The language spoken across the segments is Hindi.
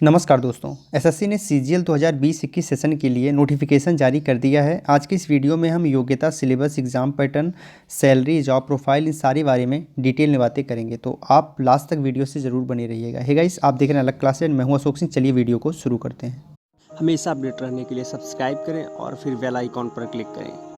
नमस्कार दोस्तों। एसएससी ने सीजीएल 2020-21 सेशन के लिए नोटिफिकेशन जारी कर दिया है। आज की इस वीडियो में हम योग्यता, syllabus, exam pattern, salary, job profile, इन सारी बारे में डिटेल में बातें करेंगे, तो आप लास्ट तक वीडियो से ज़रूर बने रहिएगा। हे गाइस, आप देख रहे हैं अलग क्लासेज, मैं हूं अशोक सिंह। चलिए वीडियो को शुरू करते हैं। हमेशा अपडेट रहने के लिए सब्सक्राइब करें और फिर बेल आइकॉन पर क्लिक करें।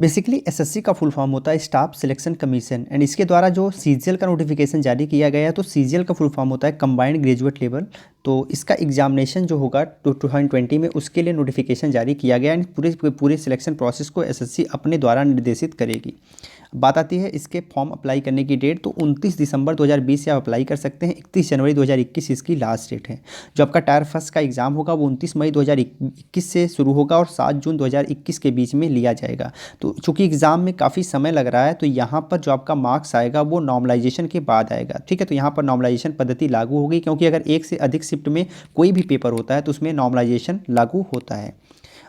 बेसिकली एसएससी का फुल फॉर्म होता है स्टाफ सिलेक्शन कमीशन, एंड इसके द्वारा जो सीजीएल का नोटिफिकेशन जारी किया गया है, तो सीजीएल का फुल फॉर्म होता है कंबाइंड ग्रेजुएट लेवल। तो इसका एग्जामिनेशन जो होगा 2020 में, उसके लिए नोटिफिकेशन जारी किया गया है। पूरे सिलेक्शन प्रोसेस को एसएससी अपने द्वारा निर्देशित करेगी। बात आती है इसके फॉर्म अप्लाई करने की डेट, तो 29 दिसंबर 2020 से आप अप्लाई कर सकते हैं। 31 जनवरी 2021 इसकी लास्ट डेट है। जो आपका टायर फर्स्ट का एग्ज़ाम होगा वो 29 मई 2021 से शुरू होगा और 7 जून 2021 के बीच में लिया जाएगा। तो चूंकि एग्ज़ाम में काफ़ी समय लग रहा है, तो यहाँ पर जो आपका मार्क्स आएगा वो नॉर्मलाइजेशन के बाद आएगा। ठीक है, तो यहाँ पर नॉर्मलाइजेशन पद्धति लागू होगी, क्योंकि अगर एक से अधिक शिफ्ट में कोई भी पेपर होता है तो उसमें नॉर्मलाइजेशन लागू होता है।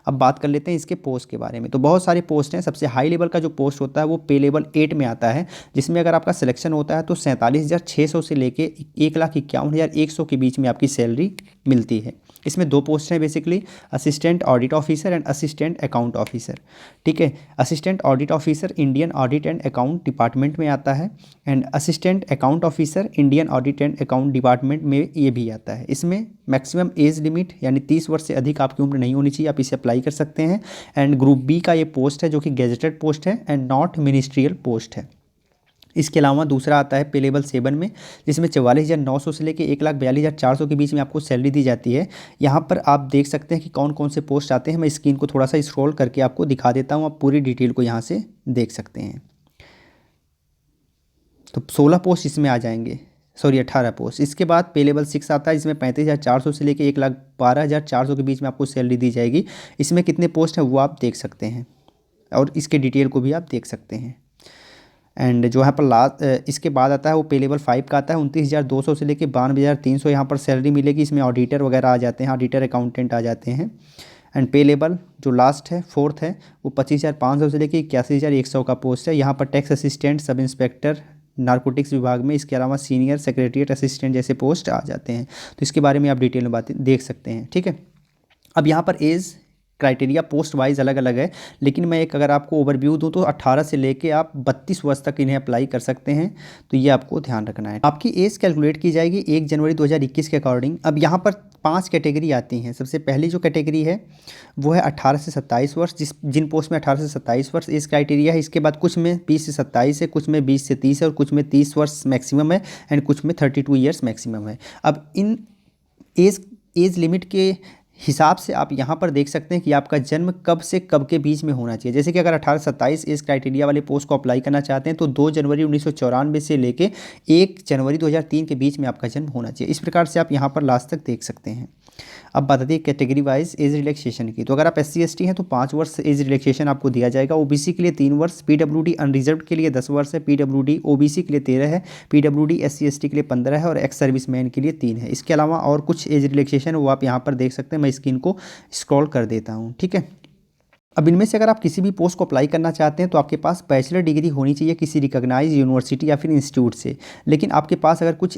अब बात कर लेते हैं इसके पोस्ट के बारे में। तो बहुत सारे पोस्ट हैं। सबसे हाई लेवल का जो पोस्ट होता है वो पे लेवल 8 में आता है, जिसमें अगर आपका सिलेक्शन होता है तो 47,600 से लेके 1,51,100 के बीच में आपकी सैलरी मिलती है। इसमें दो पोस्ट हैं basically, assistant audit officer and assistant account officer. ठीक है, assistant audit officer Indian audit and account department में आता है, and assistant account officer Indian audit and account department में ये भी आता है। इसमें मैक्सिमम एज लिमिट यानी 30 वर्ष से अधिक आपकी उम्र नहीं होनी चाहिए, आप इसे अप्लाई कर सकते हैं। एंड ग्रुप बी का ये पोस्ट है जो कि गेजेटेड पोस्ट है एंड नॉट मिनिस्ट्रियल पोस्ट है। इसके अलावा दूसरा आता है पे लेवल 7 में, जिसमें 44,900 से लेकर 1,42,400 के बीच में आपको सैलरी दी जाती है। यहाँ पर आप देख सकते हैं कि कौन कौन से पोस्ट आते हैं। मैं स्क्रीन को थोड़ा सा स्क्रॉल करके आपको दिखा देता हूँ, आप पूरी डिटेल को यहाँ से देख सकते हैं। तो 16 पोस्ट इसमें आ जाएंगे, सॉरी 18 पोस्ट। इसके बाद पे लेवल 6 आता है, जिसमें 35,400 से लेकर 1,12,400 के बीच में आपको सैलरी दी जाएगी। इसमें कितने पोस्ट हैं वो आप देख सकते हैं और इसके डिटेल को भी आप देख सकते हैं। एंड जो यहाँ पर लास्ट इसके बाद आता है वो पे लेवल 5 का आता है, 29,200 से लेकर 92,300 यहाँ पर सैलरी मिलेगी। इसमें ऑडिटर वगैरह आ जाते हैं, ऑडिटर अकाउंटेंट आ जाते हैं। एंड पे लेवल जो लास्ट है 4th है, वो 25,500 से लेकर 81,100 का पोस्ट है। यहाँ पर tax assistant, sub inspector narcotics विभाग में, इसके अलावा सीनियर सेक्रेटरीट असिस्टेंट जैसे पोस्ट आ जाते हैं। तो इसके बारे में आप डिटेल में बातें देख सकते हैं। ठीक है, अब यहाँ पर एज क्राइटेरिया पोस्ट वाइज अलग अलग है, लेकिन मैं एक अगर आपको ओवरव्यू दूं तो 18 से लेके आप 32 वर्ष तक इन्हें अप्लाई कर सकते हैं। तो ये आपको ध्यान रखना है। आपकी एज कैलकुलेट की जाएगी 1 जनवरी 2021 के अकॉर्डिंग। अब यहाँ पर 5 कैटेगरी आती हैं। सबसे पहली जो कैटेगरी है वो है 18 से 27 वर्ष, जिन पोस्ट में 18 से 27 वर्ष एज क्राइटेरिया है। इसके बाद कुछ में 20 से 27 है, कुछ में 20 से 30 है और कुछ में 30 वर्ष मैक्सिमम है, एंड कुछ में 32 ईयर्स मैक्सिमम है। अब इन एज लिमिट के हिसाब से आप यहाँ पर देख सकते हैं कि आपका जन्म कब से कब के बीच में होना चाहिए। जैसे कि अगर 18 से 27 एज क्राइटेरिया वाले पोस्ट को अप्लाई करना चाहते हैं तो 2 जनवरी 1994 से लेके 1 जनवरी 2003 के बीच में आपका जन्म होना चाहिए। इस प्रकार से आप यहाँ पर लास्ट तक देख सकते हैं। अब बात आती है कैटेगरी वाइज एज रिलैक्सेशन की। तो अगर आप SC ST हैं तो 5 वर्ष एज रिलैक्सेशन आपको दिया जाएगा। OBC के लिए 3 वर्ष, PWD अनरिजर्व के लिए 10 वर्ष है, PWD OBC के लिए 13 है, PWD SC ST के लिए 15 है और एक्स सर्विस मैन के लिए 3 है। इसके अलावा और कुछ एज रिलैक्सेशन वो आप यहाँ पर देख सकते हैं। मैं स्क्रीन को स्क्रॉल कर देता हूँ। ठीक है, अब इनमें से अगर आप किसी भी पोस्ट को अप्लाई करना चाहते हैं तो आपके पास बैचलर डिग्री होनी चाहिए किसी रिकॉग्नाइज यूनिवर्सिटी या फिर इंस्टीट्यूट से। लेकिन आपके पास अगर कुछ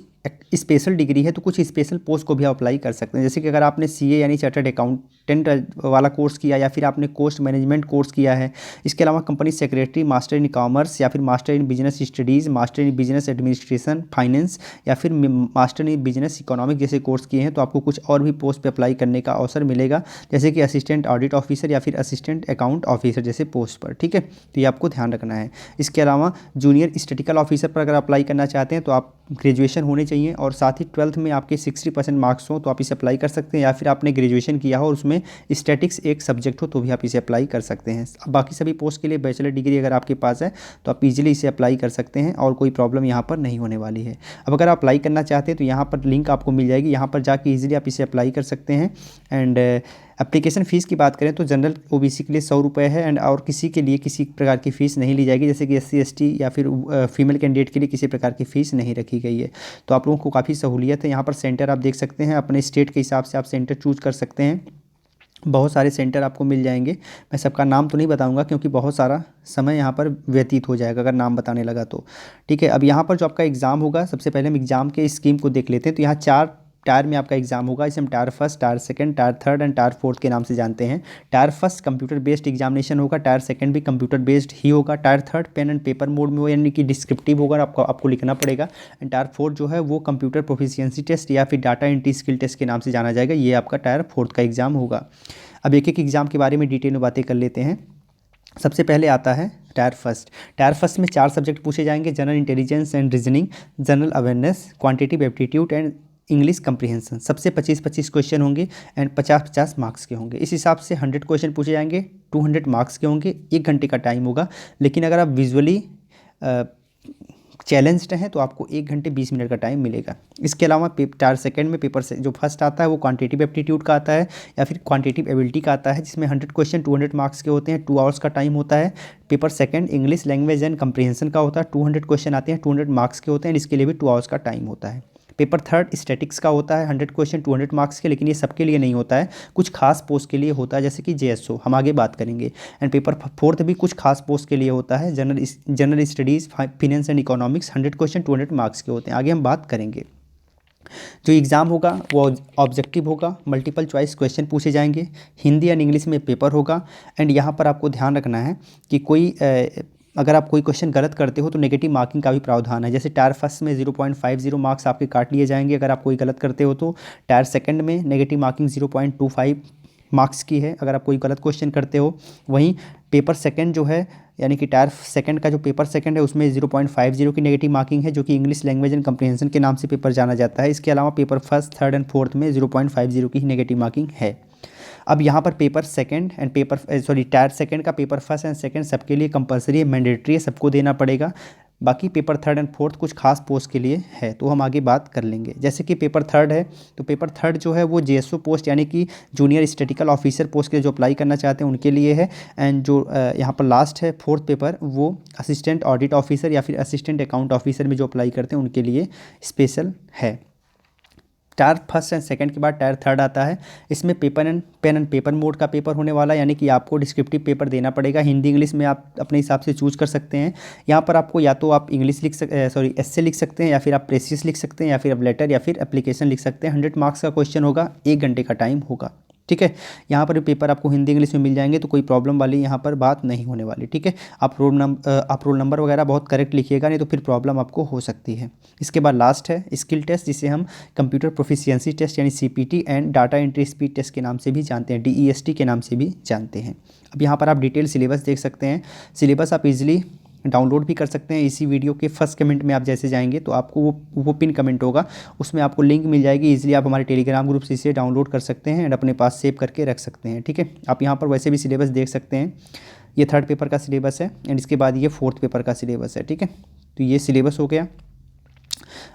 स्पेशल डिग्री है तो कुछ स्पेशल पोस्ट को भी आप अप्लाई कर सकते हैं। जैसे कि अगर आपने CA यानी चार्टर्ड अकाउंटेंट वाला कोर्स किया या फिर आपने कोस्ट मैनेजमेंट कोर्स किया है। इसके अलावा company secretary, master in commerce या फिर master in business studies, master in business administration finance या फिर मास्टर इन बिजनेस इकोनॉमिक जैसे कोर्स किए हैं तो आपको कुछ और भी पोस्ट पर अप्लाई करने का अवसर मिलेगा, जैसे कि असिस्टेंट ऑडिट ऑफिसर या फिर असिस्टेंट अकाउंट ऑफिसर जैसे पोस्ट पर। ठीक है, तो ये आपको ध्यान रखना है। इसके अलावा जूनियर स्टैटिस्टिकल ऑफिसर पर अगर अप्लाई करना चाहते हैं तो आप ग्रेजुएशन होने चाहिए और साथ ही 12th में आपके 60% मार्क्स हो तो आप इसे अप्लाई कर सकते हैं, या फिर आपने ग्रेजुएशन किया हो और उसमें स्टैटिक्स एक सब्जेक्ट हो तो भी आप इसे अप्लाई कर सकते हैं। बाकी सभी पोस्ट के लिए बैचलर डिग्री अगर आपके पास है तो आप इजीली इसे अप्लाई कर सकते हैं और कोई प्रॉब्लम यहाँ पर नहीं होने वाली है। अब अगर आप अप्लाई करना चाहते हैं तो यहाँ पर लिंक आपको मिल जाएगी, यहाँ पर जाके ईजिली आप इसे अप्लाई कर सकते हैं। एंड एप्लीकेशन फ़ीस की बात करें तो जनरल OBC के लिए 100 रुपये है, एंड और किसी के लिए किसी प्रकार की फ़ीस नहीं ली जाएगी, जैसे कि SC ST या फिर फीमेल कैंडिडेट के लिए किसी प्रकार की फ़ीस नहीं रखी गई है। तो आप लोगों को काफ़ी सहूलियत है। यहाँ पर सेंटर आप देख सकते हैं, अपने स्टेट के हिसाब से आप सेंटर चूज कर सकते हैं। बहुत सारे सेंटर आपको मिल जाएंगे। मैं सबका नाम तो नहीं बताऊंगा क्योंकि बहुत सारा समय यहाँ पर व्यतीत हो जाएगा अगर नाम बताने लगा तो। ठीक है, अब यहाँ पर जो आपका एग्ज़ाम होगा, सबसे पहले हम एग्ज़ाम के स्कीम को देख लेते हैं। तो यहाँ 4 टायर में आपका एग्जाम होगा। इसे हम tier first, tier second, tier third and tier fourth के नाम से जानते हैं। Tier first computer based examination होगा, टायर सेकंड भी कंप्यूटर बेस्ड ही होगा, tier third pen and paper mode में हो यानी कि डिस्क्रिप्टिव होगा, आपको लिखना पड़ेगा। एंड टायर फोर्थ जो है वो कंप्यूटर प्रोफिशिएंसी टेस्ट या फिर डाटा एंट्री स्किल टेस्ट के नाम से जाना जाएगा। ये आपका टायर फोर्थ का एग्जाम होगा। अब एक एक एग्जाम के बारे में डिटेल में बातें कर लेते हैं। सबसे पहले आता है टायर फर्स्ट। टायर फर्स्ट में 4 सब्जेक्ट पूछे जाएंगे: general intelligence and reasoning, general awareness, quantitative aptitude and English comprehension. सबसे 25-25 क्वेश्चन होंगे एंड 50-50 मार्क्स के होंगे। इस हिसाब से 100 क्वेश्चन पूछे जाएंगे, 200 मार्क्स के होंगे, 1 घंटे का टाइम होगा। लेकिन अगर आप विजुअली चैलेंज्ड हैं तो आपको 1 घंटे 20 मिनट का टाइम मिलेगा। इसके अलावा टायर सेकंड में पेपर से जो फर्स्ट आता है वो क्वांटिटेटिव एप्टीट्यूड का आता है या फिर क्वांटिटेटिव एबिलिटी का आता है, जिसमें 100 क्वेश्चन 200 मार्क्स के होते हैं, 2 आवर्स का टाइम होता है। Paper second English language and comprehension का होता है, 200 क्वेश्चन आते हैं, 200 मार्क्स के होते हैं, इसके लिए भी 2 आवर्स का टाइम होता है। पेपर थर्ड स्टैटिक्स का होता है, 100 क्वेश्चन 200 मार्क्स के, लेकिन ये सबके लिए नहीं होता है, कुछ खास पोस्ट के लिए होता है जैसे कि JSO, हम आगे बात करेंगे। एंड पेपर फोर्थ भी कुछ खास पोस्ट के लिए होता है, general studies, finance and economics, 100 question 200 marks के होते हैं, आगे हम बात करेंगे। जो एग्ज़ाम होगा वो ऑब्जेक्टिव होगा, मल्टीपल चॉइस क्वेश्चन पूछे जाएंगे, हिंदी एंड इंग्लिश में पेपर होगा। एंड यहाँ पर आपको ध्यान रखना है कि अगर आप कोई क्वेश्चन गलत करते हो तो नेगेटिव मार्किंग का भी प्रावधान है। जैसे टायर फर्स्ट में 0.50 मार्क्स आपके काट लिए जाएंगे अगर आप कोई गलत करते हो तो। टायर सेकंड में नेगेटिव मार्किंग 0.25 मार्क्स की है अगर आप कोई गलत क्वेश्चन करते हो। वहीं पेपर सेकंड जो है यानी कि टायर सेकंड का जो पेपर सेकंड है उसमें 0.50 की नेगेटिव मार्किंग है, जो कि इंग्लिश लैंग्वेज एंड कंप्रीहेंशन के नाम से पेपर जाना जाता है। इसके अलावा paper first, third and fourth में 0.50 की ही नेगेटिव मार्किंग है। अब यहाँ पर paper second and tyre second का पेपर फर्स्ट एंड सेकंड सबके लिए कंपलसरी है, मैंडेटरी है, सबको देना पड़ेगा। बाकी पेपर थर्ड एंड फोर्थ कुछ खास पोस्ट के लिए है, तो हम आगे बात कर लेंगे। जैसे कि पेपर थर्ड है, तो पेपर थर्ड जो है वो JSO पोस्ट यानी कि जूनियर स्टैटिस्टिकल ऑफिसर पोस्ट के जो अप्लाई करना चाहते हैं उनके लिए है। एंड जो यहाँ पर लास्ट है फोर्थ पेपर, वो असिस्टेंट ऑडिट ऑफिसर या फिर असिस्टेंट अकाउंट ऑफिसर में जो अप्लाई करते हैं उनके लिए स्पेशल है। टायर फर्स्ट एंड सेकंड के बाद टायर थर्ड आता है। इसमें पेन एंड पेपर मोड का पेपर होने वाला है, यानी कि आपको डिस्क्रिप्टिव पेपर देना पड़ेगा। हिंदी इंग्लिश में आप अपने हिसाब से चूज कर सकते हैं। यहाँ पर आपको या तो आप इंग्लिश एस्से लिख सकते हैं, या फिर आप प्रेसियस लिख सकते हैं, या फिर आप लेटर या फिर एप्लीकेशन लिख सकते हैं। 100 मार्क्स का क्वेश्चन होगा, 1 घंटे का टाइम होगा। ठीक है, यहाँ पर पेपर आपको हिंदी इंग्लिश में मिल जाएंगे, तो कोई प्रॉब्लम वाली यहाँ पर बात नहीं होने वाली। ठीक है, आप रोल नंबर वगैरह बहुत करेक्ट लिखिएगा, नहीं तो फिर प्रॉब्लम आपको हो सकती है। इसके बाद लास्ट है स्किल टेस्ट, जिसे हम कंप्यूटर प्रोफिशिएंसी टेस्ट यानी CPT and data entry speed test के नाम से भी जानते हैं, DEST के नाम से भी जानते हैं। अब यहाँ पर आप डिटेल सिलेबस देख सकते हैं। सिलेबस आप इजीली डाउनलोड भी कर सकते हैं। इसी वीडियो के फर्स्ट कमेंट में आप जैसे जाएंगे तो आपको वो पिन कमेंट होगा, उसमें आपको लिंक मिल जाएगी। इजीली आप हमारे टेलीग्राम ग्रुप से इसे डाउनलोड कर सकते हैं एंड अपने पास सेव करके रख सकते हैं। ठीक है, आप यहाँ पर वैसे भी सिलेबस देख सकते हैं। ये थर्ड पेपर का सिलेबस है एंड इसके बाद ये फोर्थ पेपर का सिलेबस है। ठीक है, तो ये सिलेबस हो गया।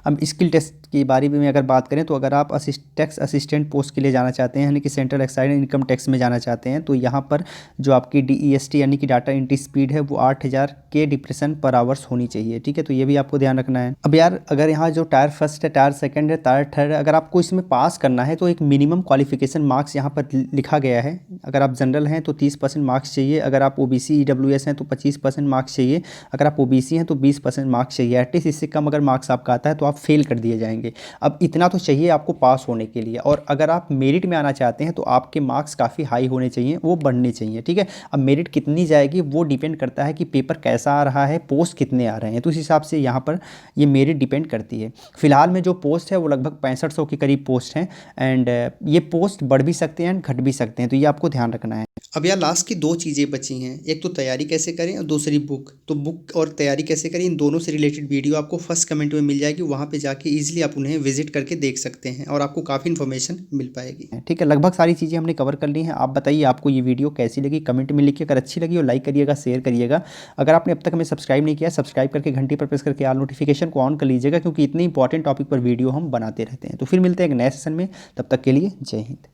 अब स्किल टेस्ट के बारे में अगर बात करें तो अगर आप टैक्स असिस्टेंट पोस्ट के लिए जाना चाहते हैं यानी कि सेंट्रल एक्साइज इनकम टैक्स में जाना चाहते हैं, तो यहाँ पर जो आपकी DEST यानी कि डाटा एंट्री स्पीड है वो 8000 के डिप्रेशन पर आवर्स होनी चाहिए। ठीक है, तो ये भी आपको ध्यान रखना है। अब यार अगर यहाँ जो टायर फर्स्ट है, टायर सेकंड है, टायर थर्ड है, अगर आपको इसमें पास करना है तो एक मिनिमम क्वालिफिकेशन मार्क्स यहाँ पर लिखा गया है। अगर आप जनरल हैं तो 30% मार्क्स चाहिए, अगर आप OBC EWS हैं तो 25% मार्क्स चाहिए, अगर आप OBC हैं तो 20% मार्क्स चाहिए। एटलीस्ट इससे कम अगर मार्क्स आपका आता है तो आप फेल कर दिए जाएंगे। अब इतना तो चाहिए आपको पास होने के लिए, और अगर आप मेरिट में आना चाहते हैं तो आपके मार्क्स काफ़ी हाई होने चाहिए, वो बढ़ने चाहिए। ठीक है, अब मेरिट कितनी जाएगी वो डिपेंड करता है कि पेपर कैसा आ रहा है, पोस्ट कितने आ रहे हैं, तो उस हिसाब से यहाँ पर ये मेरिट डिपेंड करती है। फिलहाल में जो पोस्ट है वो लगभग 6500 के करीब पोस्ट हैं एंड ये पोस्ट बढ़ भी सकते हैं घट भी सकते हैं, तो ये आपको ध्यान रखना है। अब यार लास्ट की 2 चीज़ें बची हैं, एक तो तैयारी कैसे करें और दूसरी बुक। तो बुक और तैयारी कैसे करें, इन दोनों से रिलेटेड वीडियो आपको फर्स्ट कमेंट में मिल जाएगी, वहाँ पे जाके इजीली आप उन्हें विजिट करके देख सकते हैं और आपको काफ़ी इन्फॉर्मेशन मिल पाएगी। ठीक है, लगभग सारी चीज़ें हमने कवर कर ली हैं। आप बताइए आपको ये वीडियो कैसी लगी, कमेंट में लिखिए। अगर अच्छी लगी हो लाइक करिएगा, शेयर करिएगा। अगर आपने अब तक हमें सब्सक्राइब नहीं किया, सब्सक्राइब करके घंटी पर प्रेस करके ऑल नोटिफिकेशन को ऑन कर लीजिएगा, क्योंकि इतने इंपॉर्टेंट टॉपिक पर वीडियो हम बनाते रहते हैं। तो फिर मिलते हैं एक नए सेशन में, तब तक के लिए जय हिंद।